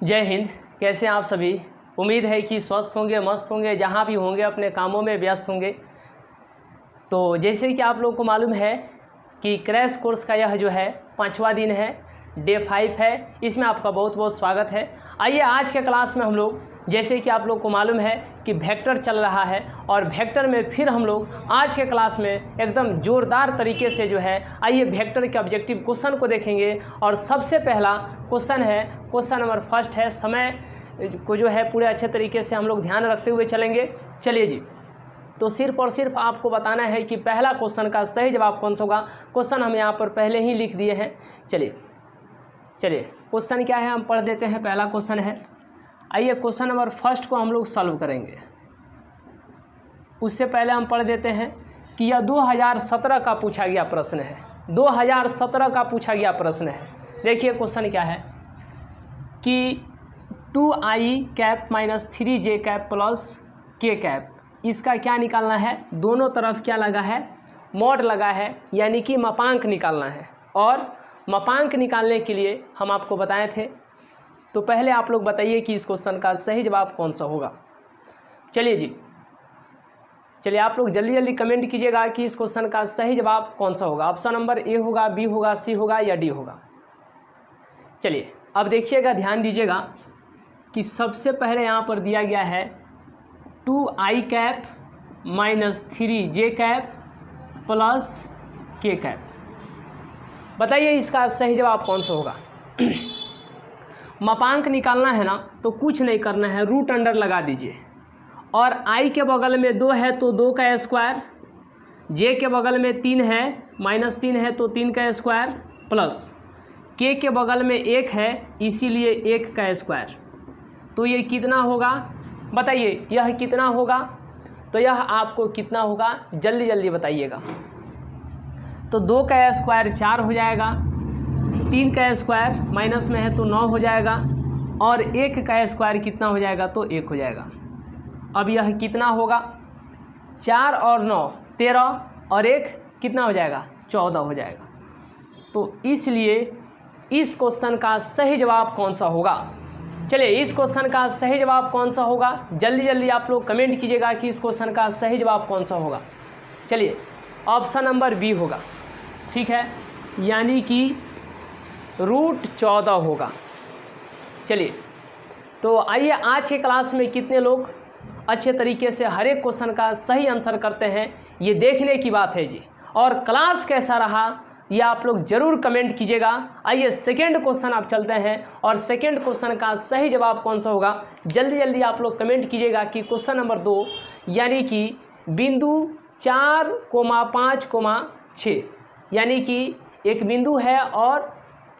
जय हिंद। कैसे हैं आप सभी? उम्मीद है कि स्वस्थ होंगे, मस्त होंगे, जहाँ भी होंगे अपने कामों में व्यस्त होंगे। तो जैसे कि आप लोगों को मालूम है कि क्रैश कोर्स का यह जो है 5वां दिन है, डे 5 है। इसमें आपका बहुत बहुत स्वागत है। आइए आज के क्लास में हम लोग, जैसे कि आप लोग को मालूम है कि वेक्टर चल रहा है और वेक्टर में फिर हम लोग आज के क्लास में एकदम ज़ोरदार तरीके से जो है आइए वेक्टर के ऑब्जेक्टिव क्वेश्चन को देखेंगे। और सबसे पहला क्वेश्चन है, क्वेश्चन नंबर फर्स्ट है, समय को जो है पूरे अच्छे तरीके से हम लोग ध्यान रखते हुए चलेंगे। चलिए जी, तो सिर्फ और सिर्फ आपको बताना है कि पहला क्वेश्चन का सही जवाब कौन सा होगा। क्वेश्चन हम यहाँ पर पहले ही लिख दिए हैं। चलिए क्वेश्चन क्या है हम पढ़ देते हैं। पहला क्वेश्चन है, आइए क्वेश्चन नंबर फर्स्ट को हम लोग सॉल्व करेंगे। उससे पहले हम पढ़ देते हैं कि यह 2017 का पूछा गया प्रश्न है। 2017 का पूछा गया प्रश्न है। देखिए क्वेश्चन क्या है कि 2i cap minus 3j cap plus k cap, इसका क्या निकालना है। दोनों तरफ क्या लगा है, मॉड लगा है, यानी कि मापांक निकालना है। और मापांक निकालने के लिए हम आपको बताए थे। तो पहले आप लोग बताइए कि इस क्वेश्चन का सही जवाब कौन सा होगा। चलिए जी, चलिए आप लोग जल्दी जल्दी कमेंट कीजिएगा कि इस क्वेश्चन का सही जवाब कौन सा होगा। ऑप्शन नंबर ए होगा, बी होगा, सी होगा या डी होगा। चलिए अब देखिएगा, ध्यान दीजिएगा कि सबसे पहले यहाँ पर दिया गया है 2i cap minus 3j cap plus k cap. बताइए इसका सही जवाब कौन सा होगा। मापांक निकालना है ना, तो कुछ नहीं करना है, रूट अंडर लगा दीजिए। और i के बगल में 2 है तो 2 का स्क्वायर, j के बगल में 3 है, माइनस 3 है तो 3 का स्क्वायर, प्लस k के बगल में 1 है इसीलिए 1 का स्क्वायर। तो ये कितना होगा बताइए, यह कितना होगा। तो यह आपको कितना होगा जल्दी जल्दी बताइएगा। तो 2 का स्क्वायर 4 हो जाएगा, 3 का स्क्वायर माइनस में है तो 9 हो जाएगा, और 1 का स्क्वायर कितना हो जाएगा तो 1 हो जाएगा। अब यह कितना होगा, 4 और 9 13 और 1 कितना हो जाएगा 14 हो जाएगा। तो इसलिए इस क्वेश्चन का सही जवाब कौन सा होगा। चलिए इस क्वेश्चन का सही जवाब कौन सा होगा, जल्दी जल्दी आप लोग कमेंट कीजिएगा कि इस क्वेश्चन का सही जवाब कौन सा होगा। चलिए ऑप्शन नंबर बी होगा, ठीक है, यानी कि रूट 14 होगा। चलिए तो आइए आज के क्लास में कितने लोग अच्छे तरीके से हर एक क्वेश्चन का सही आंसर करते हैं, ये देखने की बात है जी। और क्लास कैसा रहा ये आप लोग ज़रूर कमेंट कीजिएगा। आइए सेकेंड क्वेश्चन आप चलते हैं, और सेकेंड क्वेश्चन का सही जवाब कौन सा होगा जल्दी जल्दी आप लोग कमेंट कीजिएगा कि क्वेश्चन नंबर 2 यानी कि बिंदु 4,5,6, यानी कि एक बिंदु है और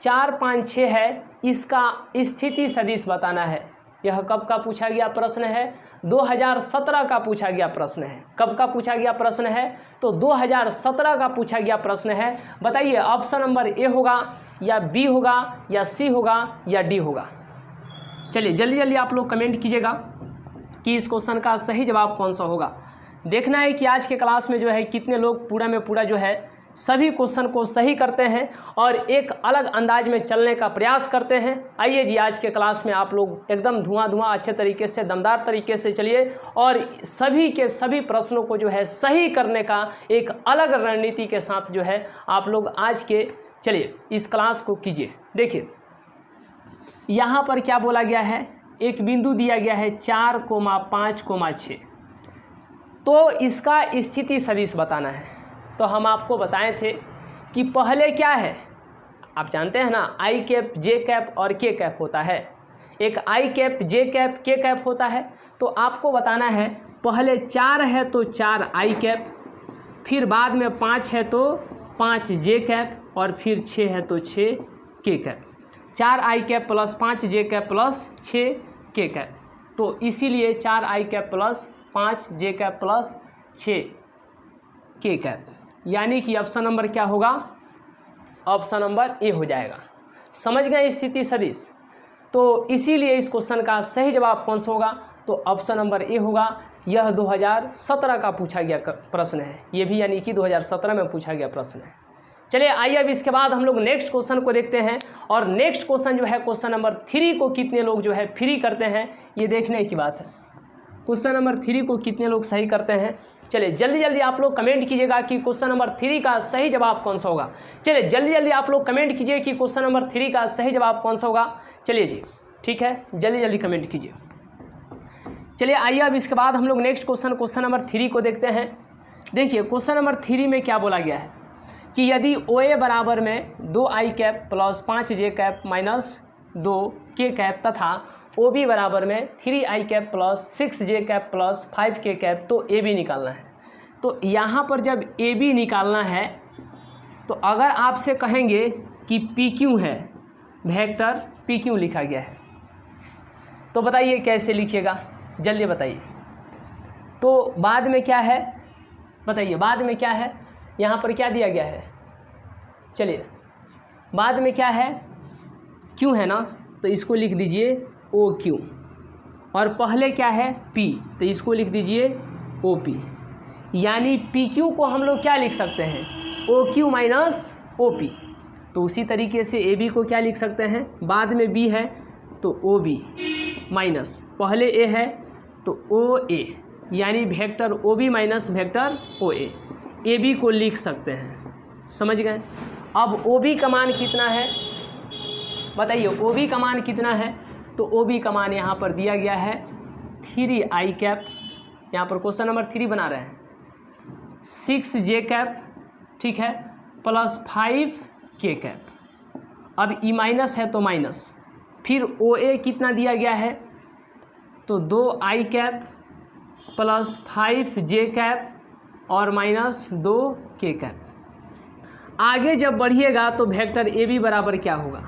4, 5, 6 है, इसका स्थिति सदिश बताना है। यह कब का पूछा गया प्रश्न है, 2017 का पूछा गया प्रश्न है। कब का पूछा गया प्रश्न है, तो 2017 का पूछा गया प्रश्न है। बताइए ऑप्शन नंबर ए होगा या बी होगा या सी होगा या डी होगा। चलिए जल्दी जल्दी आप लोग कमेंट कीजिएगा कि इस क्वेश्चन का सही जवाब कौन सा होगा। देखना है कि आज के क्लास में जो है कितने लोग पूरा में पूरा जो है सभी क्वेश्चन को सही करते हैं और एक अलग अंदाज में चलने का प्रयास करते हैं। आइए जी, आज के क्लास में आप लोग एकदम धुआं अच्छे तरीके से, दमदार तरीके से चलिए और सभी के सभी प्रश्नों को जो है सही करने का एक अलग रणनीति के साथ जो है आप लोग आज के चलिए इस क्लास को कीजिए। देखिए यहाँ पर क्या बोला गया है, एक बिंदु दिया गया है 4,5,6, तो इसका स्थिति सदिश बताना है। तो हम आपको बताए थे कि पहले क्या है, आप जानते हैं ना, आई कैप, जे कैप और के कैप होता है। एक आई कैप, जे कैप, के कैप होता है। तो आपको बताना है पहले 4 है तो 4 आई कैप, फिर बाद में 5 है तो 5 जे कैप, और फिर 6 है तो 6 के कैप। 4 आई कैप प्लस 5 जे कैप प्लस 6 के कैप। तो इसीलिए 4 आई कैप प्लस 5 जे कैप प्लस 6 के कैप, यानी कि ऑप्शन नंबर क्या होगा, ऑप्शन नंबर ए हो जाएगा। समझ गए स्थिति सदिश। तो इसीलिए इस क्वेश्चन का सही जवाब कौन सा होगा, तो ऑप्शन नंबर ए होगा। यह 2017 का पूछा गया प्रश्न है, ये भी यानी कि 2017 में पूछा गया प्रश्न है। चलिए आइए अब इसके बाद हम लोग नेक्स्ट क्वेश्चन को देखते हैं, और नेक्स्ट क्वेश्चन जो है क्वेश्चन नंबर 3 को कितने लोग जो है फ्री करते हैं ये देखने की बात है। क्वेश्चन नंबर 3 को कितने लोग सही करते हैं, चलिए जल्दी जल्दी आप लोग कमेंट कीजिएगा कि क्वेश्चन नंबर 3 का सही जवाब कौन सा होगा। चलिए जल्दी जल्दी आप लोग कमेंट कीजिए कि क्वेश्चन नंबर 3 का सही जवाब कौन सा होगा। चलिए जी ठीक है, जल्दी जल्दी कमेंट कीजिए। चलिए आइए अब इसके बाद हम लोग नेक्स्ट क्वेश्चन नंबर 3 को देखते हैं। देखिए क्वेश्चन नंबर 3 में क्या बोला गया है कि यदि OA बराबर में 2i cap plus 5j cap minus 2k cap तथा OB बराबर में 3i cap plus 6j cap plus 5k cap, तो AB निकालना है। तो यहाँ पर जब AB निकालना है तो अगर आपसे कहेंगे कि PQ है, वेक्टर PQ लिखा गया है, तो बताइए कैसे लिखिएगा, जल्दी बताइए। तो बाद में क्या है बताइए, बाद में क्या है, यहाँ पर क्या दिया गया है, चलिए बाद में क्या है, Q है ना, तो इसको लिख दीजिए OQ, और पहले क्या है P, तो इसको लिख दीजिए OP। यानी PQ को हम लोग क्या लिख सकते हैं, OQ माइनस OP। तो उसी तरीके से AB को क्या लिख सकते हैं, बाद में B है तो OB माइनस पहले A है तो OA, यानी vector OB minus vector OA, AB को लिख सकते हैं। समझ गए। अब OB का मान कितना है बताइए, OB का मान कितना है, तो OB का मान यहाँ पर दिया गया है 3i कैप, यहाँ पर क्वेश्चन नंबर 3 बना रहे हैं, 6j कैप, ठीक है, प्लस 5k कैप। अब ई माइनस है तो माइनस, फिर OA कितना दिया गया है, तो 2i cap plus 5j cap और माइनस 2k कैप। आगे जब बढ़िएगा तो वेक्टर AB बराबर क्या होगा,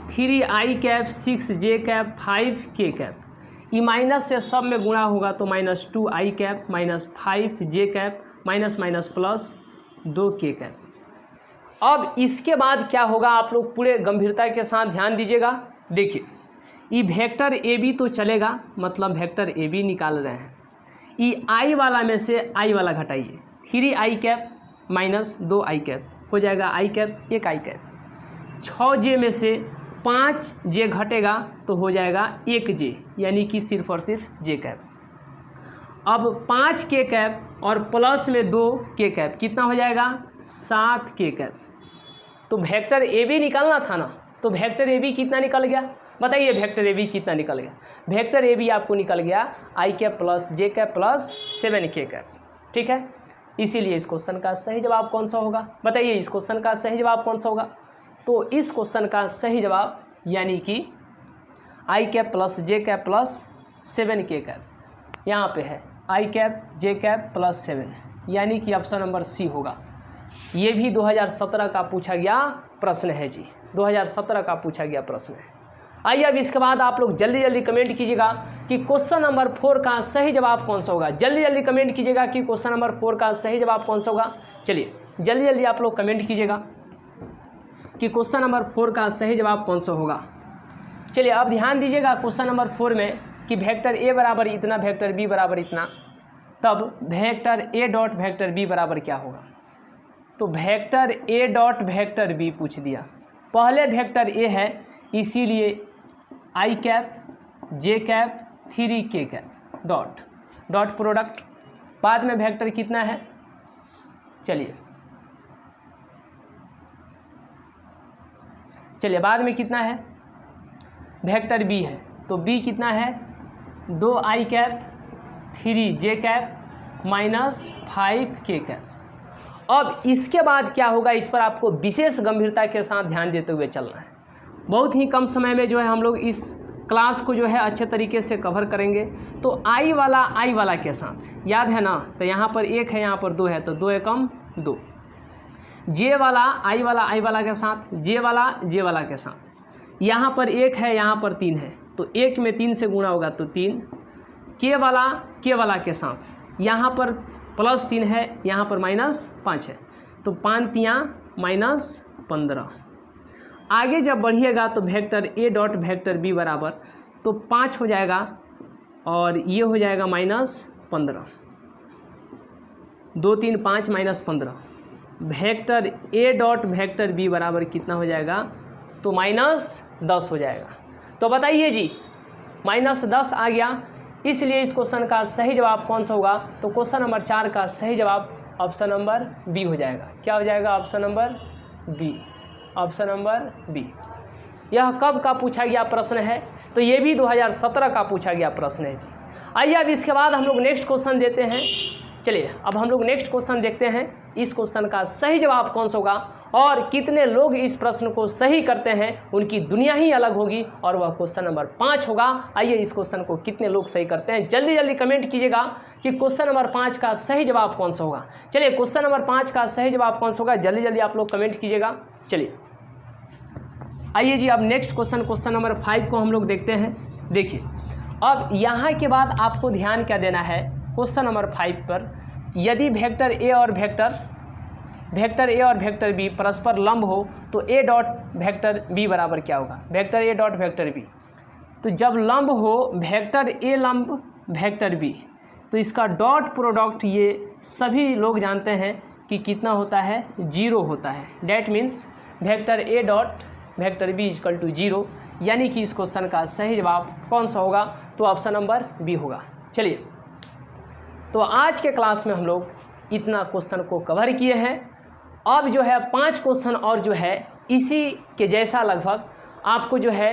3i cap 6j cap 5k cap. ई माइनस से सब में गुणा होगा तो minus 2i cap minus 5j cap minus minus plus 2k cap. अब इसके बाद क्या होगा, आप लोग पूरे गंभीरता के साथ ध्यान दीजिएगा। देखिए ये वेक्टर AB तो चलेगा, मतलब वेक्टर AB निकाल रहे हैं, ये i वाला में से i वाला घटाइए, 3i cap minus 2i cap हो जाएगा i cap 1i cap. 6j में से 5j घटेगा तो हो जाएगा 1j, यानी कि सिर्फ और सिर्फ j कैप। अब 5k कैप और प्लस में 2k कैप कितना हो जाएगा, 7k कैप। तो वेक्टर AB निकालना था ना, तो वेक्टर AB कितना निकल गया बताइए, वेक्टर AB कितना निकल गया, वेक्टर AB आपको निकल गया i cap plus j cap plus 7k cap. ठीक है, इसीलिए इस क्वेश्चन का सही जवाब कौन सा होगा बताइए, इस क्वेश्चन का सही जवाब कौन सा होगा, तो इस क्वेश्चन का सही जवाब यानी कि i cap plus j cap plus 7k cap, यहाँ पे है i cap j cap plus 7, यानी कि ऑप्शन नंबर C होगा। ये भी 2017 का पूछा गया प्रश्न है जी, 2017 का पूछा गया प्रश्न है। आइए अब इसके बाद आप लोग जल्दी जल्दी कमेंट कीजिएगा कि क्वेश्चन नंबर 4 का सही जवाब कौन सा होगा। जल्दी जल्दी कमेंट कीजिएगा कि क्वेश्चन नंबर 4 का सही जवाब कौन सा होगा। चलिए जल्दी जल्दी आप लोग कमेंट कीजिएगा कि क्वेश्चन नंबर 4 का सही जवाब कौन सा होगा। चलिए अब ध्यान दीजिएगा क्वेश्चन नंबर 4 में कि वेक्टर A बराबर इतना, वेक्टर B बराबर इतना, तब vector A dot vector B बराबर क्या होगा। तो vector A dot vector B पूछ दिया, पहले वेक्टर A है इसीलिए i cap j cap 3k cap dot dot product, बाद में वेक्टर कितना है, चलिए बाद में कितना है, वेक्टर B है, तो B कितना है 2i cap 3j cap minus 5k cap. अब इसके बाद क्या होगा, इस पर आपको विशेष गंभीरता के साथ ध्यान देते हुए चलना है। बहुत ही कम समय में जो है हम लोग इस क्लास को जो है अच्छे तरीके से कवर करेंगे। तो i वाला के साथ याद है ना, तो यहाँ पर 1 है, यहाँ पर 2 है, तो 2 एकम 2। j वाला i वाला के साथ, j वाला के साथ, यहाँ पर 1 है, यहाँ पर 3 है, तो 1 में 3 से गुणा होगा तो 3। k वाला के साथ, यहाँ पर प्लस 3 है, यहाँ पर माइनस 5 है, तो 5 तियाँ माइनस 15। आगे जब बढ़िएगा तो vector A dot vector B बराबर तो 5 हो जाएगा और ये हो जाएगा minus 15, 2 3 5 minus 15, vector a dot vector b बराबर कितना हो जाएगा, तो -10 हो जाएगा। तो बताइए जी, -10 आ गया, इसलिए इस क्वेश्चन का सही जवाब कौन सा होगा, तो क्वेश्चन नंबर 4 का सही जवाब ऑप्शन नंबर बी हो जाएगा। क्या हो जाएगा, option number b, option number b. यह कब का पूछा गया प्रश्न है, तो ये भी 2017 का पूछा गया प्रश्न है जी। आइए अब इसके बाद हम लोग नेक्स्ट क्वेश्चन देते हैं। चलिए अब हम लोग नेक्स्ट क्वेश्चन देखते हैं, इस क्वेश्चन का सही जवाब कौन सा होगा और कितने लोग इस प्रश्न को सही करते हैं, उनकी दुनिया ही अलग होगी और वह क्वेश्चन नंबर 5 होगा। आइए इस क्वेश्चन को कितने लोग सही करते हैं, जल्दी जल्दी कमेंट कीजिएगा कि क्वेश्चन नंबर 5 का सही जवाब कौन सा होगा। चलिए क्वेश्चन नंबर 5 का सही जवाब कौन सा होगा, जल्दी जल्दी आप लोग कमेंट कीजिएगा। चलिए आइए जी अब नेक्स्ट क्वेश्चन नंबर 5 को हम लोग देखते हैं। देखिए अब यहाँ के बाद आपको ध्यान क्या देना है क्वेश्चन नंबर 5 पर, यदि वेक्टर ए और वेक्टर बी परस्पर लंब हो तो ए डॉट वेक्टर बी बराबर क्या होगा, vector a dot vector b. तो जब लंब हो वेक्टर ए लंब वेक्टर बी, तो इसका डॉट प्रोडक्ट ये सभी लोग जानते हैं कि कितना होता है, 0 होता है। That means vector a dot vector b equal to 0, यानी कि इस क्वेश्चन का सही जवाब कौन सा होगा, तो ऑप्शन नंबर बी होगा। चलिए तो आज के क्लास में हम लोग इतना क्वेश्चन को कवर किए हैं। अब जो है 5 क्वेश्चन और जो है इसी के जैसा लगभग आपको जो है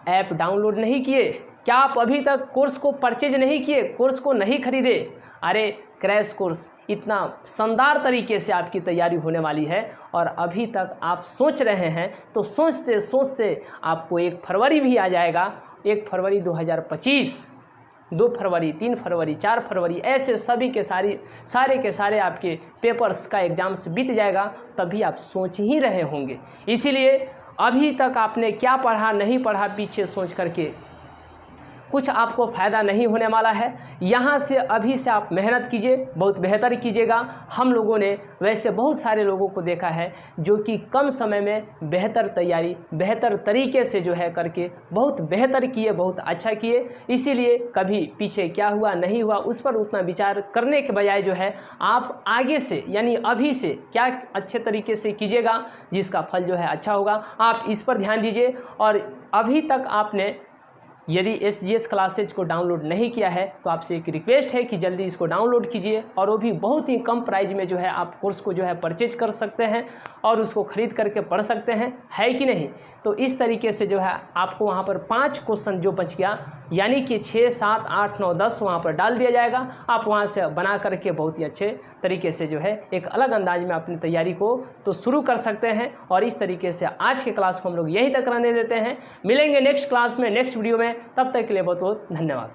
ऐप डाउनलोड नहीं किए, क्या आप अभी तक कोर्स को परचेज नहीं किए, कोर्स को नहीं खरीदे, अरे क्रैश कोर्स इतना शानदार तरीके से आपकी तैयारी होने वाली है और अभी तक आप सोच रहे हैं, तो सोचते सोचते आपको 1 फरवरी भी आ जाएगा। 1 फरवरी 2025, 2 फरवरी, 3 फरवरी, 4 फरवरी, ऐसे सभी के सारे के सारे आपके पेपर्स का एग्ज़ाम्स बीत जाएगा, तभी आप सोच ही रहे होंगे। इसीलिए अभी तक आपने क्या पढ़ा नहीं पढ़ा पीछे सोच करके कुछ आपको फ़ायदा नहीं होने वाला है। यहाँ से अभी से आप मेहनत कीजिए, बहुत बेहतर कीजिएगा। हम लोगों ने वैसे बहुत सारे लोगों को देखा है जो कि कम समय में बेहतर तैयारी बेहतर तरीके से जो है करके बहुत बेहतर किए, बहुत अच्छा किए। इसीलिए कभी पीछे क्या हुआ नहीं हुआ उस पर उतना विचार करने के बजाय जो है आप आगे से यानी अभी से क्या अच्छे तरीके से कीजिएगा, जिसका फल जो है अच्छा होगा। आप इस पर ध्यान दीजिए। और अभी तक आपने यदि SGS क्लासेज को डाउनलोड नहीं किया है तो आपसे एक रिक्वेस्ट है कि जल्दी इसको डाउनलोड कीजिए, और वो भी बहुत ही कम प्राइस में जो है आप कोर्स को जो है परचेज कर सकते हैं और उसको ख़रीद करके पढ़ सकते हैं, है कि नहीं। तो इस तरीके से जो है आपको वहाँ पर 5 क्वेश्चन जो बच गया यानी कि 6, 7, 8, 9, 10 वहाँ पर डाल दिया जाएगा। आप वहाँ से बना करके बहुत ही अच्छे तरीके से जो है एक अलग अंदाज में अपनी तैयारी को तो शुरू कर सकते हैं। और इस तरीके से आज के क्लास को हम लोग यहीं तक रहने देते हैं। मिलेंगे नेक्स्ट क्लास में, नेक्स्ट वीडियो में, तब तक के लिए बहुत बहुत धन्यवाद।